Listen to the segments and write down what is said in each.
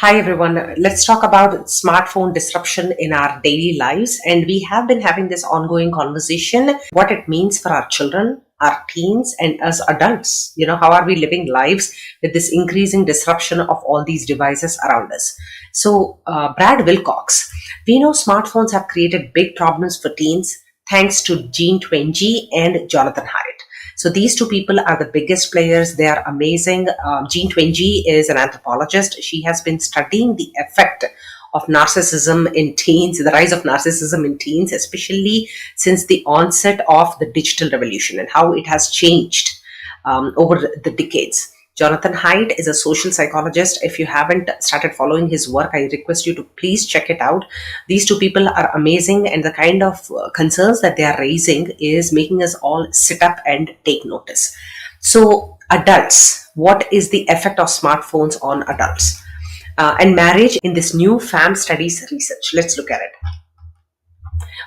Hi everyone, let's talk about smartphone disruption in our daily lives. And we have been having this ongoing conversation what it means for our children, our teens, and us adults. How are we living lives with this increasing disruption of all these devices around us? Brad Wilcox, we know smartphones have created big problems for teens thanks to Gene Twenge and Jonathan Haidt. So these two people are the biggest players. They are amazing. Jean Twenge is an anthropologist. She has been studying the effect of narcissism in teens, the rise of narcissism in teens, especially since the onset of the digital revolution and how it has changed over the decades. Jonathan Haidt is a social psychologist. If you haven't started following his work, I request you to please check it out. These two people are amazing, and the kind of concerns that they are raising is making us all sit up and take notice. So, adults, what is the effect of smartphones on adults? And marriage in this new FAM studies research. Let's look at it.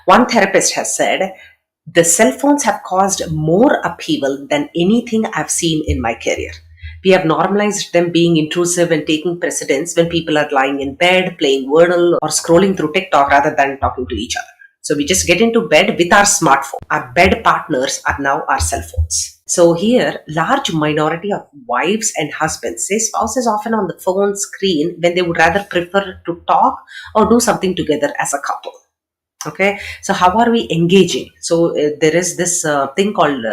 One therapist has said, the cell phones have caused more upheaval than anything I've seen in my career. We have normalized them being intrusive and taking precedence when people are lying in bed, playing Wordle, or scrolling through TikTok rather than talking to each other. So we just get into bed with our smartphone. Our bed partners are now our cell phones. So here, large minority of wives and husbands say spouse is often on the phone screen when they would rather prefer to talk or do something together as a couple. Okay, so how are we engaging? So there is this thing called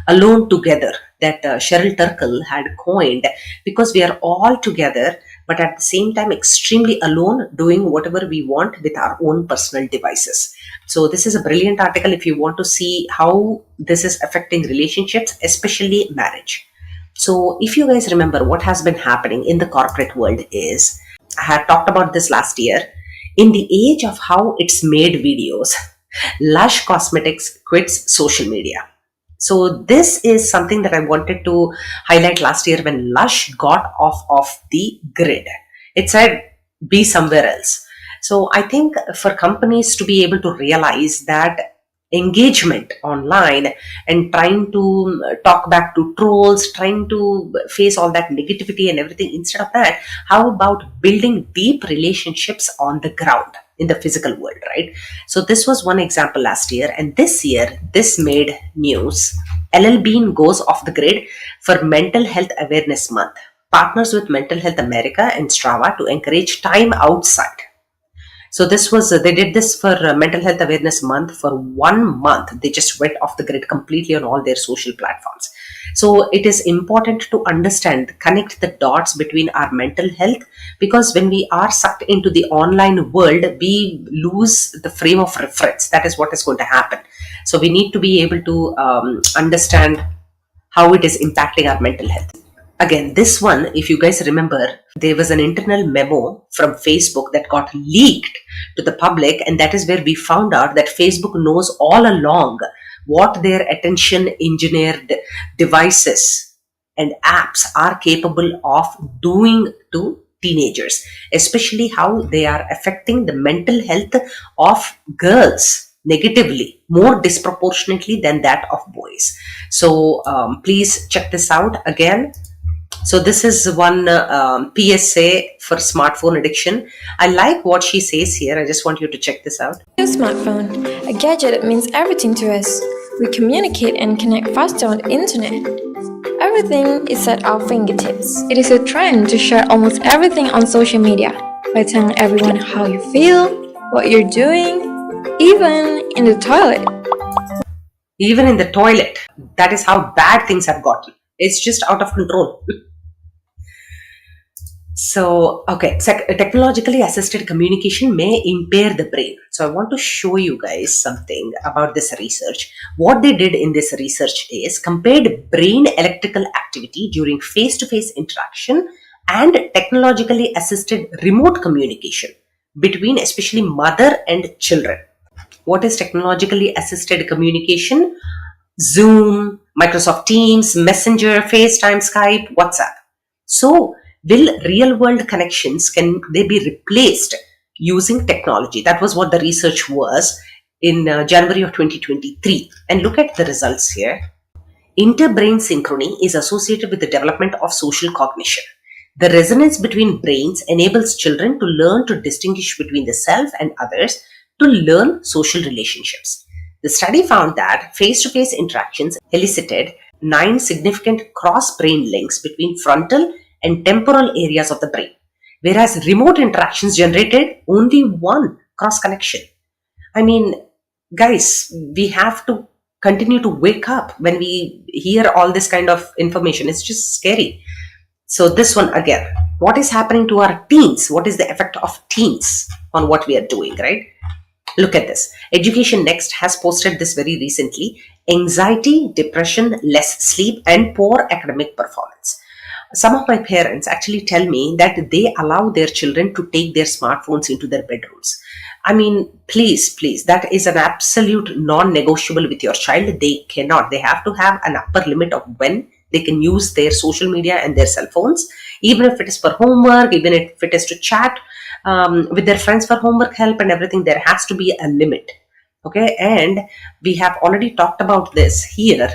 alone together that Cheryl Turkle had coined, because we are all together but at the same time extremely alone, doing whatever we want with our own personal devices. So this is a brilliant article if you want to see how this is affecting relationships, especially marriage. So if you guys remember, what has been happening in the corporate world is, I had talked about this last year. In the age of how it's made videos, Lush Cosmetics quits social media. So this is something that I wanted to highlight last year when Lush got off the grid. It said, be somewhere else. So I think for companies to be able to realize that engagement online and trying to talk back to trolls, trying to face all that negativity and everything, instead of that, how about building deep relationships on the ground in the physical world, right? So this was one example last year, and this year this made news. LL Bean goes off the grid for Mental Health Awareness Month, partners with Mental Health America and Strava to encourage time outside. So this was, they did this for Mental Health Awareness Month for 1 month. They just went off the grid completely on all their social platforms. So it is important to understand, connect the dots between our mental health, because when we are sucked into the online world, we lose the frame of reference. That is what is going to happen. So we need to be able to understand how it is impacting our mental health. Again, this one, if you guys remember, there was an internal memo from Facebook that got leaked to the public, and that is where we found out that Facebook knows all along what their attention engineered devices and apps are capable of doing to teenagers, especially how they are affecting the mental health of girls negatively, more disproportionately than that of boys. So please check this out again. So this is one PSA for smartphone addiction. I like what she says here. I just want you to check this out. Your smartphone, a gadget that means everything to us. We communicate and connect faster on the internet. Everything is at our fingertips. It is a trend to share almost everything on social media by telling everyone how you feel, what you're doing, even in the toilet. Even in the toilet. That is how bad things have gotten. It's just out of control. So, okay, technologically assisted communication may impair the brain. So I want to show you guys something about this research. What they did in this research is compared brain electrical activity during face-to-face interaction and technologically assisted remote communication between especially mother and children. What is technologically assisted communication? Zoom, Microsoft Teams, Messenger, FaceTime, Skype, WhatsApp. So will real world connections, can they be replaced using technology? That was what the research was in January of 2023. And look at the results here. Interbrain synchrony is associated with the development of social cognition. The resonance between brains enables children to learn to distinguish between the self and others, to learn social relationships. The study found that face to face interactions elicited 9 significant cross brain links between frontal and temporal areas of the brain, whereas remote interactions generated only one cross connection. I mean, guys, we have to continue to wake up when we hear all this kind of information. It's just scary. So, this one again, what is happening to our teens? What is the effect of teens on what we are doing, right? Look at this. Education Next has posted this very recently. Anxiety, depression, less sleep, and poor academic performance. Some of my parents actually tell me that they allow their children to take their smartphones into their bedrooms. I mean, please, that is an absolute non-negotiable with your child. They cannot. They have to have an upper limit of when they can use their social media and their cell phones, even if it is for homework, even if it is to chat with their friends for homework help and everything. There has to be a limit. Okay, and we have already talked about this here.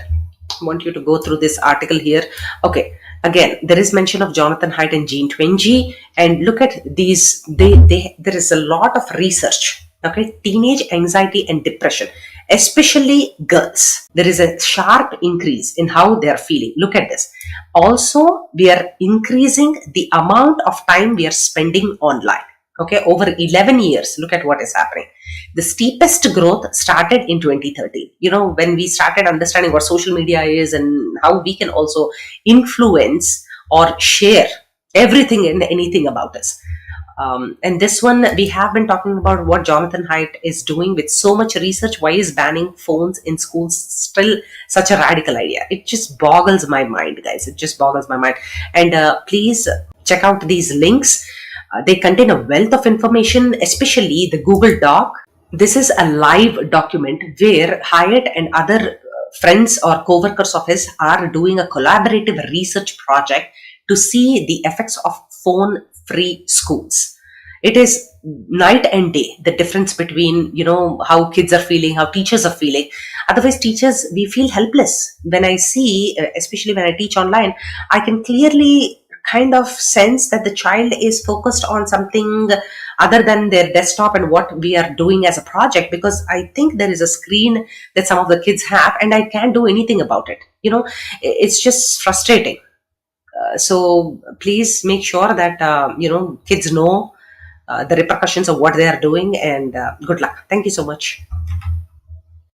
I want you to go through this article here. Okay, again, there is mention of Jonathan Haidt and Jean Twenge, and look at these. There is a lot of research. Okay, teenage anxiety and depression, especially girls. There is a sharp increase in how they are feeling. Look at this. Also, we are increasing the amount of time we are spending online. Okay, over 11 years, look at what is happening. The steepest growth started in 2013. When we started understanding what social media is and how we can also influence or share everything and anything about us. And this one, we have been talking about what Jonathan Haidt is doing with so much research. Why is banning phones in schools still such a radical idea? It just boggles my mind, guys. It just boggles my mind. And please check out these links. They contain a wealth of information, especially the Google Doc. This is a live document where Haidt and other friends or co-workers of his are doing a collaborative research project to see the effects of phone-free schools. It is night and day, the difference between, how kids are feeling, how teachers are feeling. Otherwise, teachers, we feel helpless. When I see, especially when I teach online, I can clearly kind of sense that the child is focused on something other than their desktop and what we are doing as a project, because I think there is a screen that some of the kids have and I can't do anything about it. It's just frustrating. So please make sure that, kids know the repercussions of what they are doing, and good luck. Thank you so much.